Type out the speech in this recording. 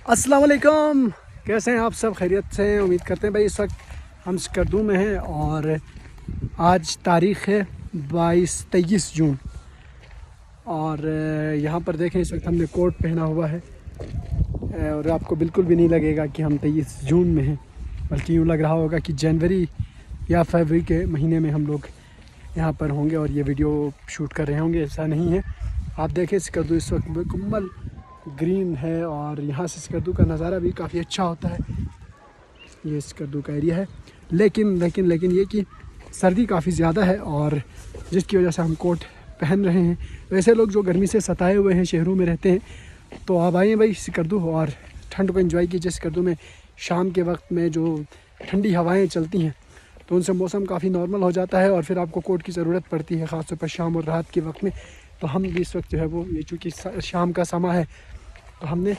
अस्सलाम वालेकुम। कैसे हैं आप सब? खैरियत से हैं? उम्मीद करते हैं भाई। इस वक्त हम स्कर्दू में हैं और आज तारीख़ है 23 जून। और यहाँ पर देखें, इस वक्त हमने कोट पहना हुआ है और आपको बिल्कुल भी नहीं लगेगा कि हम 23 जून में हैं, बल्कि यूँ लग रहा होगा कि जनवरी या फरवरी के महीने में हम लोग यहाँ पर होंगे और ये वीडियो शूट कर रहे होंगे। ऐसा नहीं है। आप देखें, स्कर्दू इस वक्त मुकम्मल ग्रीन है और यहाँ से स्कर्दू का नज़ारा भी काफ़ी अच्छा होता है। ये स्कर्दू का एरिया है, लेकिन ये कि सर्दी काफ़ी ज़्यादा है और जिसकी वजह से हम कोट पहन रहे हैं। वैसे लोग जो गर्मी से सताए हुए हैं, शहरों में रहते हैं, तो आप आइए भाई स्कर्दू और ठंड को एंजॉय कीजिए। स्कर्दू में शाम के वक्त में जो ठंडी हवाएँ चलती हैं तो उनसे मौसम काफ़ी नॉर्मल हो जाता है और फिर आपको कोट की ज़रूरत पड़ती है, ख़ास तौर पर शाम और रात के वक्त में। तो हम भी इस वक्त जो है वो, ये चूँकि शाम का समय है, तो हमने